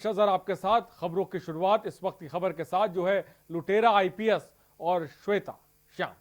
शजर आपके साथ खबरों की शुरुआत इस वक्त की खबर के साथ जो है लुटेरा आईपीएस और श्वेता श्याम।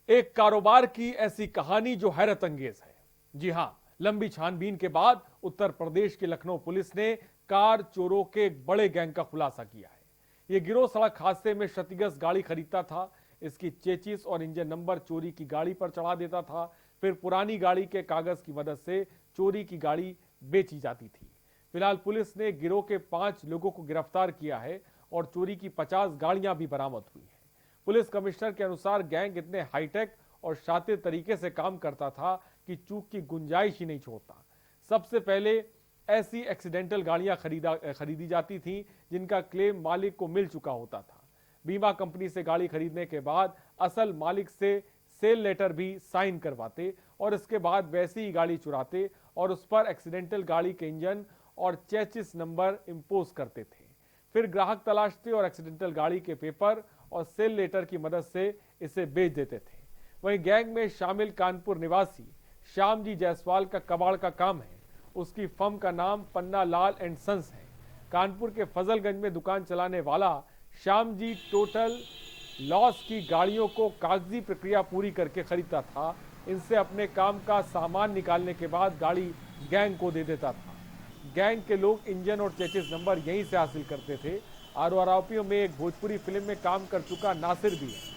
एक कारोबार की ऐसी कहानी जो हैरत अंगेज है। जी हां, लंबी छानबीन के बाद उत्तर प्रदेश की लखनऊ पुलिस ने कार चोरों के एक बड़े गैंग का खुलासा किया है। यह गिरोह सड़क हादसे में क्षतिग्रस्त गाड़ी खरीदता था। इसकी चेचिस और इंजन नंबर चोरी की गाड़ी पर चढ़ा देता था। फिर पुरानी गाड़ी के कागज की मदद से चोरी की गाड़ी बेची जाती थी। फिलहाल पुलिस ने गिरोह के 5 लोगों को गिरफ्तार किया है और चोरी की 50 गाड़ियां भी बरामद हुई हैं। पुलिस कमिश्नर के अनुसार गैंग इतने हाईटेक और शातिर तरीके से काम करता था कि चूक की गुंजाइश ही नहीं छोड़ता। सबसे पहले ऐसी एक्सीडेंटल गाड़ियां खरीदी जाती थीं जिनका क्लेम मालिक को मिल चुका होता था। बीमा कंपनी से गाड़ी खरीदने के बाद असल मालिक से सेल लेटर भी साइन करवाते और इसके बाद वैसी ही गाड़ी चुराते और उस पर एक्सीडेंटल गाड़ी के इंजन और चेसिस नंबर इंपोज करते थे। फिर ग्राहक तलाशते और एक्सीडेंटल गाड़ी के पेपर और सेल लेटर की मदद से इसे बेच देते थे। वहीं गैंग में शामिल कानपुर निवासी श्याम जी जायसवाल का कबाड़ का काम है। उसकी फर्म का नाम पन्ना लाल एंड सन्स है। कानपुर के फजलगंज में दुकान चलाने वाला श्याम जी टोटल लॉस की गाड़ियों को कागजी प्रक्रिया पूरी करके खरीदता था। इनसे अपने काम का सामान निकालने के बाद गाड़ी गैंग को दे देता था। गैंग के लोग इंजन और चेसिस नंबर यहीं से हासिल करते थे। आरोपियों में एक भोजपुरी फिल्म में काम कर चुका नासिर भी है।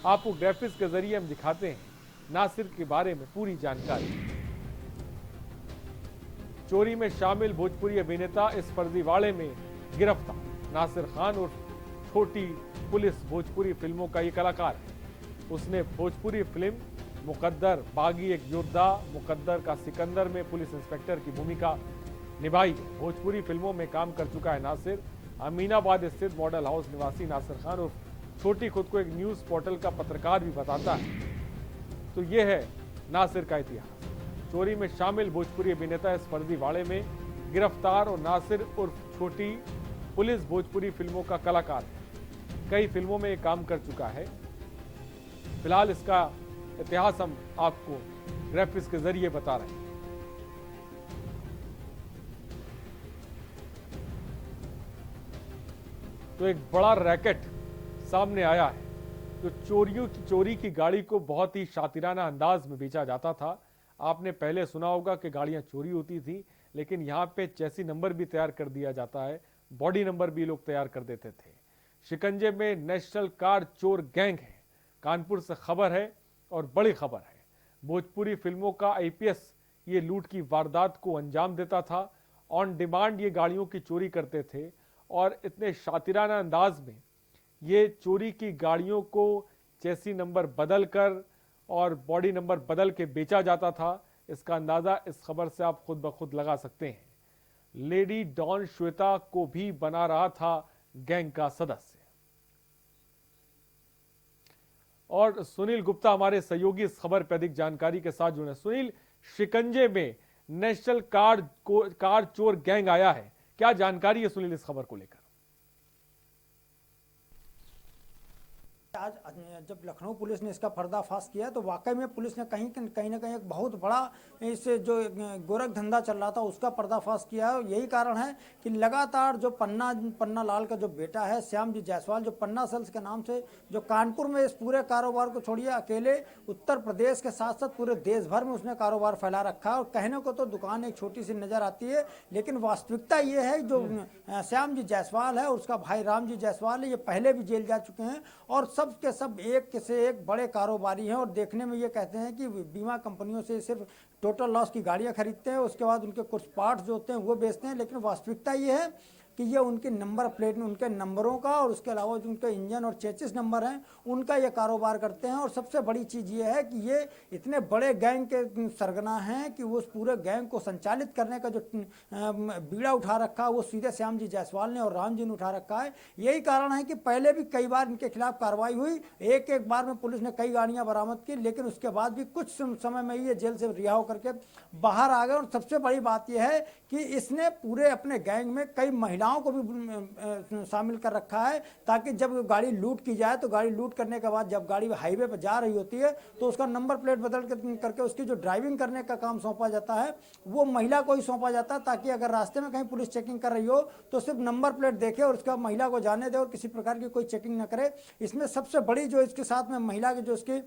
आपको ग्राफिक्स के जरिए हम दिखाते हैं नासिर के बारे में पूरी जानकारी। चोरी में शामिल भोजपुरी अभिनेता इस फर्जीवाड़े में गिरफ्तार। नासिर खान और छोटी पुलिस भोजपुरी फिल्मों का ये कलाकार है। उसने भोजपुरी फिल्म मुकद्दर, बागी एक योद्धा, मुकद्दर का सिकंदर में पुलिस इंस्पेक्टर की भूमिका निभाई है। भोजपुरी फिल्मों में काम कर चुका है नासिर। अमीनाबाद स्थित मॉडल हाउस निवासी नासिर खान और छोटी खुद को एक न्यूज पोर्टल का पत्रकार भी बताता है। तो यह है नासिर का इतिहास। चोरी में शामिल भोजपुरी अभिनेता इस फर्जीवाड़े में गिरफ्तार और नासिर उर्फ छोटी पुलिस भोजपुरी फिल्मों का कलाकार है। कई फिल्मों में काम कर चुका है। फिलहाल इसका इतिहास हम आपको ग्राफिक्स के जरिए बता रहे हैं। तो एक बड़ा रैकेट सामने आया है। तो चोरी की गाड़ी को बहुत ही शातिराना अंदाज में बेचा जाता था। आपने पहले सुना होगा कि गाड़ियां चोरी होती थी, लेकिन यहां पे चेसी नंबर भी तैयार कर दिया जाता है, बॉडी नंबर भी लोग तैयार कर देते थे। शिकंजे में नेशनल कार चोर गैंग है। कानपुर से खबर है और बड़ी खबर है। भोजपुरी फिल्मों का आईपीएस ये लूट की वारदात को अंजाम देता था। ऑन डिमांड ये गाड़ियों की चोरी करते थे और इतने शातिराना अंदाज में ये चोरी की गाड़ियों को चेसी नंबर बदल कर और बॉडी नंबर बदल के बेचा जाता था। इसका अंदाजा इस खबर से आप खुद ब खुद लगा सकते हैं। लेडी डॉन श्वेता को भी बना रहा था गैंग का सदस्य। और सुनील गुप्ता हमारे सहयोगी इस खबर पर अधिक जानकारी के साथ जुड़े। सुनील, शिकंजे में नेशनल कार चोर गैंग आया है, क्या जानकारी है सुनील इस खबर को लेकर? आज जब लखनऊ पुलिस ने इसका पर्दाफाश किया तो वाकई में पुलिस ने कहीं ना कहीं एक बहुत बड़ा इस जो गोरख धंधा चल रहा था उसका पर्दाफाश किया है। यही कारण है कि लगातार जो पन्ना लाल का जो बेटा है श्याम जी जायसवाल, जो पन्ना सेल्स के नाम से जो कानपुर में इस पूरे कारोबार को छोड़िए अकेले उत्तर प्रदेश के साथ साथ पूरे देश भर में उसने कारोबार फैला रखा है। और कहने को तो दुकान एक छोटी सी नजर आती है, लेकिन वास्तविकता ये है जो श्याम जी जायसवाल है और उसका भाई राम जी जायसवाल है, ये पहले भी जेल जा चुके हैं और सब के सब एक से एक बड़े कारोबारी हैं। और देखने में ये कहते हैं कि बीमा कंपनियों से सिर्फ टोटल लॉस की गाड़ियां खरीदते हैं, उसके बाद उनके कुछ पार्ट्स जो होते हैं वो बेचते हैं। लेकिन वास्तविकता ये है कि ये उनके नंबर प्लेट, उनके नंबरों का और उसके अलावा जो उनके इंजन और चेसिस नंबर हैं उनका ये कारोबार करते हैं। और सबसे बड़ी चीज़ ये है कि ये इतने बड़े गैंग के सरगना हैं कि वो उस पूरे गैंग को संचालित करने का जो बीड़ा उठा रखा है वो सीधे श्याम जी जायसवाल ने और राम जी ने उठा रखा है। यही कारण है कि पहले भी कई बार इनके खिलाफ कार्रवाई हुई, एक बार में पुलिस ने कई गाड़ियाँ बरामद की, लेकिन उसके बाद भी कुछ समय में ये जेल से रिहा होकर के बाहर आ गए। और सबसे बड़ी बात यह है कि इसने पूरे अपने गैंग में कई महिला महिलाओं को भी शामिल कर रखा है, ताकि जब गाड़ी लूट की जाए तो गाड़ी लूट करने के बाद जब गाड़ी हाईवे पर जा रही होती है तो उसका नंबर प्लेट बदल करके उसकी जो ड्राइविंग करने का काम सौंपा जाता है वो महिला को ही सौंपा जाता है, ताकि अगर रास्ते में कहीं पुलिस चेकिंग कर रही हो तो सिर्फ नंबर प्लेट देखे और उसका महिला को जाने दे और किसी प्रकार की कोई चेकिंग न करे। इसमें सबसे बड़ी जो इसके साथ में महिला की जो इसकी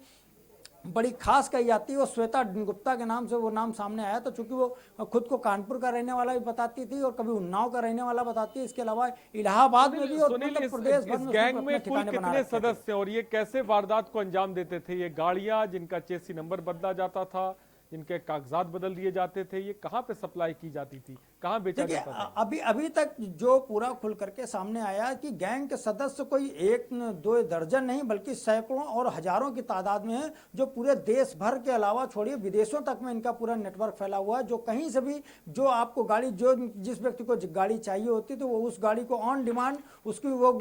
बड़ी खास कही जाती है वो श्वेता गुप्ता के नाम से वो नाम सामने आया। तो चूंकि वो खुद को कानपुर का रहने वाला भी बताती थी और कभी उन्नाव का रहने वाला बताती है, इसके अलावा इलाहाबाद में भी और सुनील, मतलब प्रदेश भर इस में गैंग में कुल ठिकाने बना कितने रखे थे। सदस्य और ये कैसे वारदात को अंजाम देते थे? ये गाड़ियां जिनका चेसी नंबर बदला जाता था, जिनके कागजात बदल दिए जाते थे, ये कहां पे सप्लाई की जाती थी, कहां बेचा देखिए जाता था? अभी तक जो पूरा खुल करके सामने आया कि गैंग के सदस्य कोई एक दो दर्जन नहीं बल्कि सैकड़ों और हजारों की तादाद में है, जो पूरे देश भर के अलावा छोड़िए विदेशों तक में इनका पूरा नेटवर्क फैला हुआ है। जो कहीं से भी जो आपको गाड़ी जो जिस व्यक्ति को गाड़ी चाहिए होती तो वो उस गाड़ी को ऑन डिमांड उसकी वो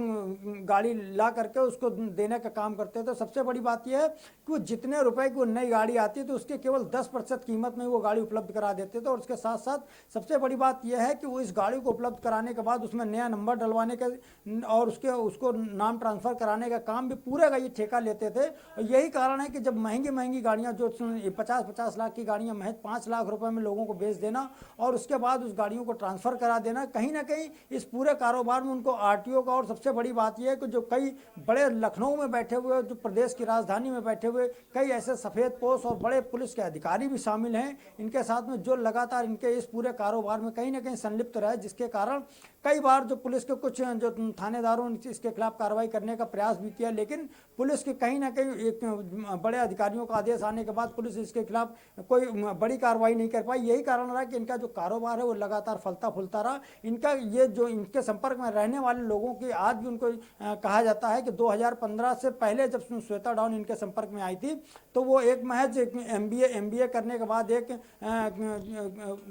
गाड़ी ला करके उसको देने का काम करते थे। सबसे बड़ी बात यह है कि वो जितने रुपए की वो नई गाड़ी आती है तो उसके केवल 10% कीमत में वो गाड़ी उपलब्ध करा देते थे। और उसके साथ साथ सबसे बड़ी बात यह है कि वो इस गाड़ी को उपलब्ध कराने के बाद उसमें नया नंबर डलवाने का और उसको नाम ट्रांसफर कराने का काम भी पूरे का ये ठेका लेते थे। और यही कारण है कि जब महंगी महंगी गाड़ियां जो 50-50 लाख की गाड़ियां महज 5 लाख रुपए में लोगों को बेच देना और उसके बाद उस गाड़ियों को ट्रांसफर करा देना, कहीं ना कहीं इस पूरे कारोबार में उनको आरटीओ का और सबसे बड़ी बात यह है कि जो कई बड़े लखनऊ में बैठे हुए जो प्रदेश की राजधानी में बैठे हुए कई ऐसे सफेद पोश और बड़े पुलिस के अधिकारी भी शामिल हैं इनके साथ में, जो लगातार इनके इस पूरे कारोबार में कहीं ना कहीं संलिप्त रहे, जिसके कारण कई बार जो पुलिस के कुछ जो थानेदारों ने इसके खिलाफ कार्रवाई करने का प्रयास भी किया, लेकिन पुलिस के कहीं ना कहीं एक बड़े अधिकारियों का आदेश आने के बाद पुलिस इसके खिलाफ कोई बड़ी कार्रवाई नहीं कर पाई। यही कारण रहा कि इनका जो कारोबार है वो लगातार फलता फूलता रहा। इनका ये जो इनके संपर्क में रहने वाले लोगों की आज भी उनको कहा जाता है कि 2015 से पहले जब श्वेता डॉन इनके संपर्क में आई थी तो वो एक महज MBA करने के बाद एक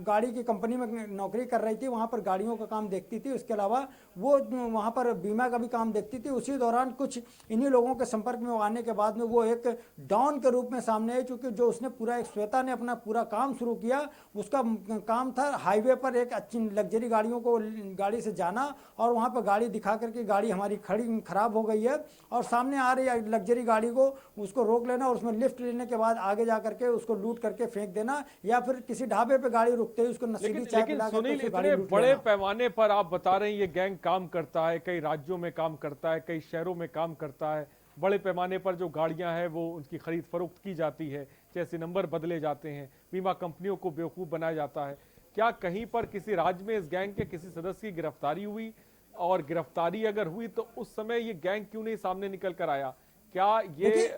गाड़ी की कंपनी में नौकरी कर रही थी, वहाँ पर गाड़ियों का काम देखती थी। उसके अलावा वो वहाँ पर बीमा का भी काम देखती थी। उसी दौरान कुछ इन्हीं लोगों के संपर्क में आने के बाद में वो एक डॉन के रूप में सामने आई, चूँकि जो उसने पूरा एक श्वेता ने अपना पूरा काम शुरू किया उसका काम था हाईवे पर एक अच्छी लग्जरी गाड़ियों को गाड़ी से जाना और वहाँ पर गाड़ी दिखा करके गाड़ी हमारी खराब हो गई है और सामने आ रही लग्जरी गाड़ी को उसको रोक लेना और उसमें लिफ्ट लेने के बाद आगे जा करके उसको लूट करके फेंक देना, या फिर किसी ढाबे पे गाड़ी रुकते ही उसको नशीली चाय पिला सुनील, करके इतने बड़े पैमाने पर आप बता रहे हैं ये गैंग काम करता है, कई राज्यों में काम करता है, कई शहरों में काम करता है, बड़े पैमाने पर जो गाड़ियां हैं वो उनकी खरीद फरोख्त की जाती है, जैसे नंबर बदले जाते हैं, बीमा कंपनियों को बेवकूफ़ बनाया जाता है। क्या कहीं पर किसी राज्य में इस गैंग के किसी सदस्य की गिरफ्तारी हुई? और गिरफ्तारी अगर हुई तो उस समय ये गैंग क्यों नहीं सामने निकल कर आया? क्या ये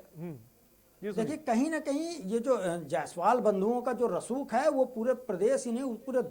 देखिए कहीं ना कहीं ये जो जायसवाल बंधुओं का जो रसूख है वो पूरे प्रदेश ही नहीं पूरे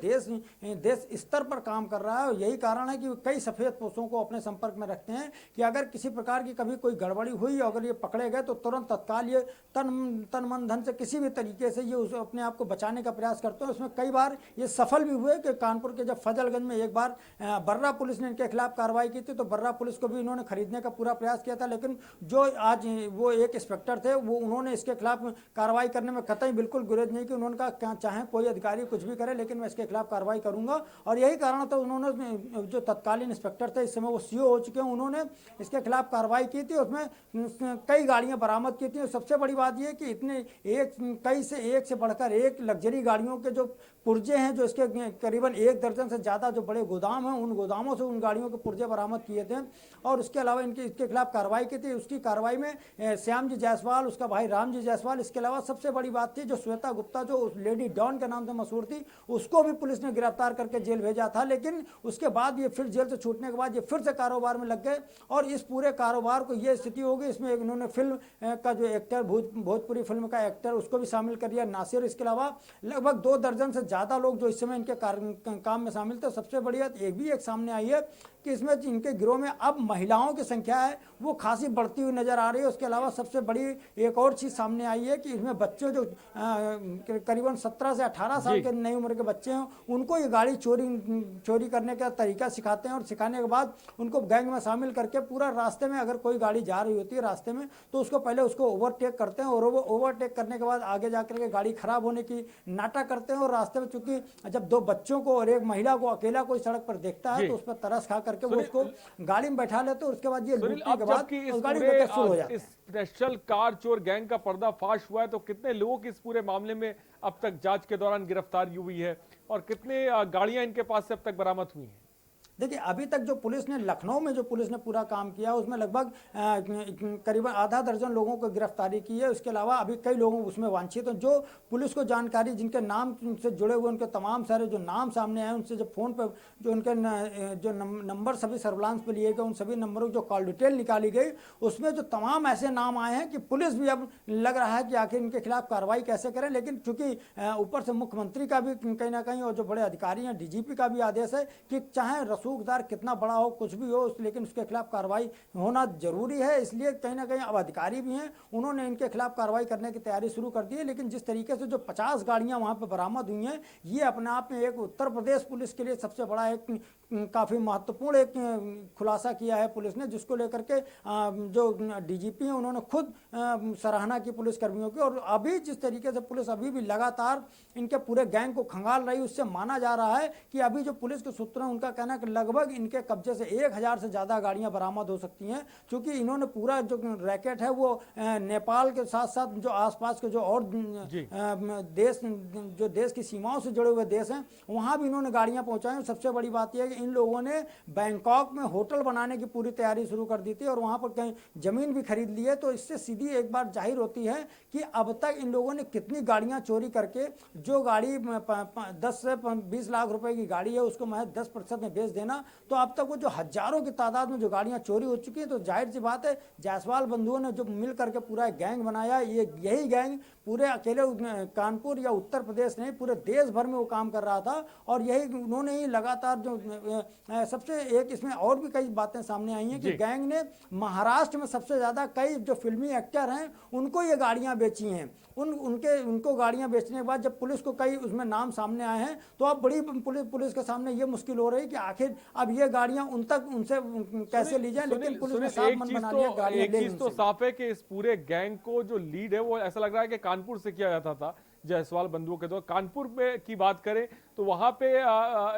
देश स्तर पर काम कर रहा है। और यही कारण है कि कई सफेद पोशों को अपने संपर्क में रखते हैं कि अगर किसी प्रकार की कभी कोई गड़बड़ी हुई, अगर ये पकड़े गए तो तुरंत तत्काल ये तन मन धन से किसी भी तरीके से ये अपने आप को बचाने का प्रयास करते हैं। उसमें कई बार ये सफल भी हुए कि कानपुर के जब फजलगंज में एक बार बर्रा पुलिस ने इनके खिलाफ कार्रवाई की थी तो बर्रा पुलिस को भी इन्होंने खरीदने का पूरा प्रयास किया था, लेकिन जो आज वो एक इंस्पेक्टर थे वो उन्होंने इसके खिलाफ कार्रवाई करने में कतई बिल्कुल गुरेज नहीं की। उन्होंने कहा क्या चाहे कोई अधिकारी कुछ भी करे लेकिन मैं इसके खिलाफ कार्रवाई करूंगा। और यही कारण था उन्होंने जो तत्कालीन इंस्पेक्टर थे, इस समय वो CO हो चुके हैं, उन्होंने इसके खिलाफ कार्रवाई की थी। उसमें कई गाड़ियां बरामद की थी। सबसे बड़ी बात यह कि इतने एक से बढ़कर एक लग्जरी गाड़ियों के जो पुर्जे हैं, जो इसके करीबन 1 दर्जन से ज़्यादा जो बड़े गोदाम हैं, उन गोदामों से उन गाड़ियों के पुर्जे बरामद किए थे और उसके अलावा इसके खिलाफ कार्रवाई की थी। उसकी कार्रवाई में श्याम जी जायसवाल, उसका भाई राम जी जायसवाल, इसके अलावा सबसे बड़ी बात थी जो श्वेता गुप्ता जो उस लेडी डॉन के नाम से मशहूर थी, उसको भी पुलिस ने गिरफ्तार करके जेल भेजा था। लेकिन उसके बाद ये फिर जेल से छूटने के बाद ये फिर से कारोबार में लग गए और इस पूरे कारोबार को ये स्थिति हो गई। इसमें इन्होंने फिल्म का जो एक्टर भोजपुरी फिल्म का एक्टर उसको भी शामिल कर दिया, नासिर। इसके अलावा लगभग 2 दर्जन से ज़्यादा लोग जो इस समय इनके काम में शामिल थे। सबसे बड़ी बात एक सामने आई है कि इसमें इनके गिरोह में अब महिलाओं की संख्या है वो खासी बढ़ती हुई नजर आ रही है। उसके अलावा सबसे बड़ी एक और चीज़ सामने आई है कि इसमें बच्चे जो करीबन 17 से 18 साल के नई उम्र के बच्चे हैं उनको ये गाड़ी चोरी करने का तरीका सिखाते हैं और सिखाने के बाद उनको गैंग में शामिल करके पूरा रास्ते में अगर कोई गाड़ी जा रही होती है रास्ते में तो उसको पहले उसको ओवरटेक करते हैं और ओवरटेक करने के बाद आगे जाकर के गाड़ी खराब होने की नाटक करते हैं और रास्ते वास्तव में, चूंकि जब दो बच्चों को और एक महिला को अकेला कोई सड़क पर देखता है जी। तो उस पर तरस खा करके वो उसको गाड़ी में बैठा लेते और उसके बाद ये सुनील, लूटने अब के बाद जबकि इस उस गाड़ी में पूरे बैठकर फुल हो जाते इस हैं। स्पेशल कार चोर गैंग का पर्दाफाश हुआ है तो कितने लोगों की इस पूरे मामले में अब तक जांच के दौरान गिरफ्तारी हुई है और कितने गाड़ियां इनके पास से अब तक बरामद हुई हैं? देखिए, अभी तक जो पुलिस ने लखनऊ में जो पुलिस ने पूरा काम किया उसमें लगभग करीबन आधा दर्जन लोगों को गिरफ्तारी की है। उसके अलावा अभी कई लोगों उसमें वांछित हैं। जो पुलिस को जानकारी जिनके नाम से जुड़े हुए उनके तमाम सारे जो नाम सामने आए, उनसे जो फ़ोन पर जो उनके जो नंबर सभी सर्विलांस पे लिए गए, उन सभी नंबरों की जो कॉल डिटेल निकाली गई, उसमें जो तमाम ऐसे नाम आए हैं कि पुलिस भी अब लग रहा है कि आखिर इनके खिलाफ कार्रवाई कैसे करें। लेकिन चूंकि ऊपर से मुख्यमंत्री का भी कहीं ना कहीं और जो बड़े अधिकारी हैं, डीजीपी का भी आदेश है कि चाहे रसूखदार कितना बड़ा हो, कुछ भी हो, लेकिन उसके खिलाफ कार्रवाई होना जरूरी है। इसलिए कहीं ना कहीं अब अधिकारी भी हैं, उन्होंने इनके खिलाफ कार्रवाई करने की तैयारी शुरू कर दी है। लेकिन जिस तरीके से जो 50 गाड़ियां वहां पर बरामद हुई हैं, ये अपने आप में एक उत्तर प्रदेश पुलिस के लिए सबसे बड़ा एक काफ़ी महत्वपूर्ण एक खुलासा किया है पुलिस ने, जिसको लेकर के जो डीजीपी हैं उन्होंने खुद सराहना की पुलिस कर्मियों की। और अभी जिस तरीके से पुलिस अभी भी लगातार इनके पूरे गैंग को खंगाल रही, उससे माना जा रहा है कि अभी जो पुलिस के सूत्र हैं उनका कहना है कि लगभग इनके कब्जे से 1000 से ज़्यादा गाड़ियां बरामद हो सकती हैं, क्योंकि इन्होंने पूरा जो रैकेट है वो नेपाल के साथ साथ जो आसपास के जो और देश, जो देश की सीमाओं से जुड़े हुए देश हैं, वहाँ भी इन्होंने गाड़ियाँ पहुँचाई। सबसे बड़ी बात यह है कि इन लोगों ने बैंकॉक में होटल बनाने की पूरी तैयारी शुरू कर दी थी और वहाँ पर कहीं ज़मीन भी खरीद ली है। तो इससे सीधी एक बात जाहिर होती है कि अब तक इन लोगों ने कितनी गाड़ियाँ चोरी करके, जो गाड़ी 10 से 20 लाख रुपए की गाड़ी है उसको महज 10% में बेच देना, तो अब तक वो जो हजारों की तादाद में जो गाड़ियां चोरी हो चुकी हैं, तो जाहिर सी बात है जायसवाल बंधुओं ने जो मिल करके पूरा गैंग बनाया, यही गैंग पूरे अकेले कानपुर या उत्तर प्रदेश नहीं, पूरे देश भर में वो काम कर रहा था। और यही उन्होंने ही लगातार जो सबसे एक इसमें और भी कई बातें सामने आई हैं कि गैंग ने महाराष्ट्र में सबसे ज़्यादा कई जो फिल्मी एक्टर हैं उनको ये गाड़ियाँ बेची हैं। उनको गाड़ियां बेचने के बाद जब पुलिस को कई उसमें नाम सामने आए हैं, तो अब बड़ी पुलिस के सामने ये मुश्किल हो रही है कि आखिर अब ये गाड़ियां उनसे कैसे ली जाए। लेकिन पुलिस ने साफ मन बना लिया गाड़ियां एक चीज तो साफ है कि इस पूरे गैंग को जो लीड है वो ऐसा लग रहा है कि कानपुर से किया जाता था जायसवाल बंधुओं के दौर। कानपुर में की बात करें तो वहां पे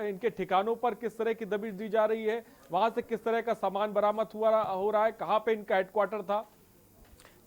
इनके ठिकानों पर किस तरह की दबिश दी जा रही है, वहां से किस तरह का सामान बरामद हो रहा है, कहां पे इनका हेडक्वार्टर था?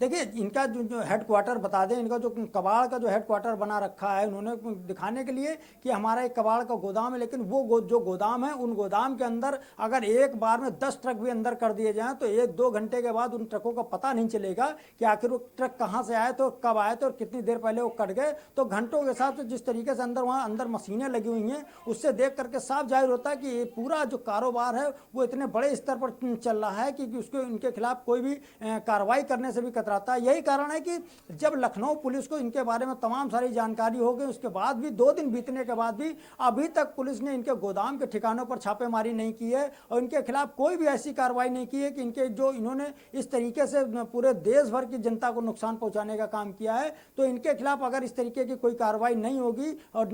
देखिए, इनका जो हेडक्वार्टर बता दें, इनका जो कबाड़ का जो हेडक्वार्टर बना रखा है उन्होंने दिखाने के लिए कि हमारा एक कबाड़ का गोदाम है, लेकिन वो जो गोदाम है, उन गोदाम के अंदर अगर एक बार में 10 ट्रक भी अंदर कर दिए जाएं तो 1-2 घंटे के बाद उन ट्रकों का पता नहीं चलेगा कि आखिर वो ट्रक कहाँ से आए थे और कब आए थे और कितनी देर पहले वो कट गए। तो घंटों के हिसाब से जिस तरीके से वहाँ अंदर मशीनें लगी हुई हैं, उससे देख करके साफ जाहिर होता है कि ये पूरा जो कारोबार है वो इतने बड़े स्तर पर चल रहा है कि उसको इनके खिलाफ कोई भी कार्रवाई करने से भी कतराता है। यही कारण है कि जब लखनऊ पुलिस को इनके बारे में तमाम सारी जानकारी हो गई, उसके बाद भी 2 दिन बीतने के बाद भी अभी तक पुलिस ने इनके गोदाम के ठिकानों पर छापेमारी नहीं की है और इनके खिलाफ कोई भी ऐसी कार्रवाई नहीं की है कि इनके जो इन्होंने इस तरीके से पूरे देश भर की जनता को नुकसान पहुंचाने का काम किया है। तो इनके खिलाफ अगर इस तरीके की कोई कार्रवाई नहीं होगी और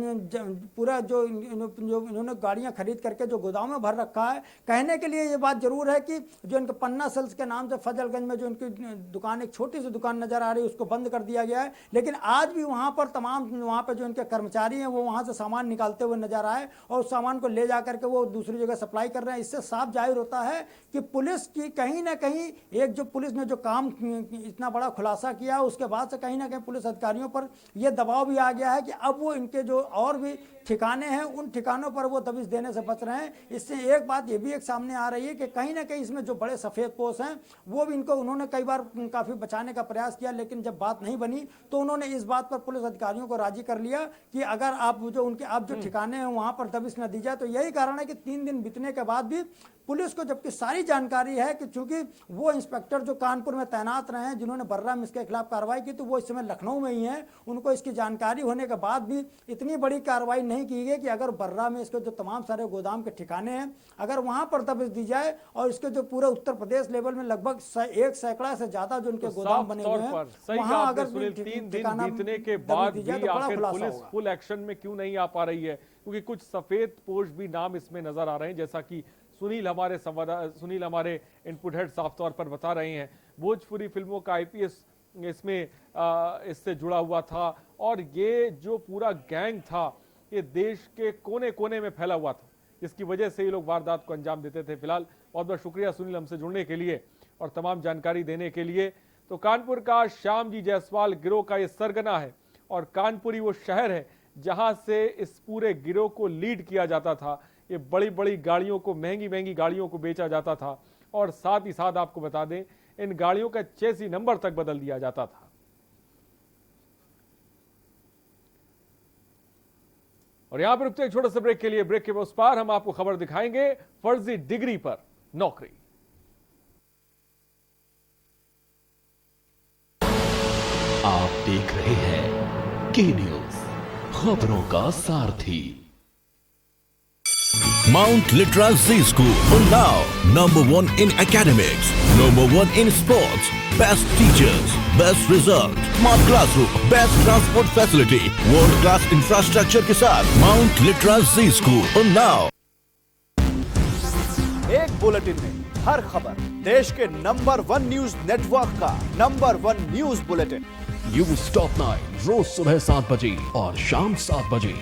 पूरा जो इन्होंने गाड़ियां खरीद करके जो गोदाम में भर रखा है, कहने के लिए ये बात जरूर है कि जो इनके पन्ना सेल्स के नाम से फजलगंज में जो इनकी दुकान, एक छोटी सी दुकान नजर आ रही है, उसको बंद कर दिया गया है। लेकिन आज भी वहां पर वहां पर जो इनके कर्मचारी हैं वो वहां से सामान निकालते हुए नजर आए और उस सामान को ले जाकर के वो दूसरी जगह सप्लाई कर रहे हैं। इससे साफ जाहिर होता है कि पुलिस की कहीं ना कहीं एक जो पुलिस ने जो काम इतना बड़ा खुलासा किया, उसके बाद से कहीं ना कहीं पुलिस अधिकारियों पर यह दबाव भी आ गया है कि अब वो इनके जो और भी ठिकाने हैं उन ठिकानों पर वो दबिश देने से बच रहे हैं। इससे एक बात ये भी एक सामने आ रही है कि कहीं ना कहीं इसमें जो बड़े सफेद पोश हैं वो भी इनको उन्होंने कई बार काफी बचाने का प्रयास किया, लेकिन जब बात नहीं बनी तो उन्होंने इस बात पर पुलिस अधिकारियों को राजी कर लिया कि अगर आप जो ठिकाने हैं वहां पर दबिश न दी जाए। तो यही कारण है कि 3 दिन बीतने के बाद भी पुलिस को जबकि सारी जानकारी है कि चूंकि वो इंस्पेक्टर जो कानपुर में तैनात रहे हैं जिन्होंने बर्रा में इसके खिलाफ कार्रवाई की, तो वो इस समय लखनऊ में ही हैं, उनको इसकी जानकारी होने के बाद भी इतनी बड़ी कार्रवाई नहीं की गई कि अगर बर्रा में इसके जो तमाम सारे गोदाम के ठिकाने हैं अगर वहां पर दबिश दी जाए और इसके जो पूरे उत्तर प्रदेश लेवल में लगभग 1 सैकड़ा से ज्यादा जो उनके गोदाम बने हुए हैं, वहां अगर 3 दिन बीतने के बाद भी आखिर पुलिस फुल एक्शन में क्यों नहीं आ पा रही है? क्योंकि कुछ सफेद पोश भी नाम इसमें नजर आ रहे हैं, जैसा कि सुनील हमारे इनपुट हेड साफ तौर पर बता रहे हैं। भोजपुरी फिल्मों का आईपीएस इसमें इससे जुड़ा हुआ था और ये जो पूरा गैंग था ये देश के कोने कोने में फैला हुआ था, जिसकी वजह से ये लोग वारदात को अंजाम देते थे। फिलहाल बहुत बहुत शुक्रिया सुनील हमसे जुड़ने के लिए और तमाम जानकारी देने के लिए। तो कानपुर का श्याम जी जायसवाल गिरोह का ये सरगना है और कानपुरी वो शहर है जहां से इस पूरे गिरोह को लीड किया जाता था। ये बड़ी बड़ी गाड़ियों को, महंगी महंगी गाड़ियों को बेचा जाता था और साथ ही साथ आपको बता दें इन गाड़ियों का चेसी नंबर तक बदल दिया जाता था। और यहां पर रुकते एक छोटे से ब्रेक के लिए। ब्रेक के उस पार हम आपको खबर दिखाएंगे फर्जी डिग्री पर नौकरी। आप देख रहे हैं के न्यूज, खबरों का सारथी। Mount Litra Z School, Unnao, #1 in academics, #1 in sports, best teachers, best result, smart classroom, best transport facility, world class infrastructure के साथ Mount Litra Z School, Unnao। एक बुलेटिन में हर खबर, देश के नंबर 1 न्यूज नेटवर्क का number 1 news bulletin. News top 9 रोज सुबह 7 बजे और शाम 7 बजे।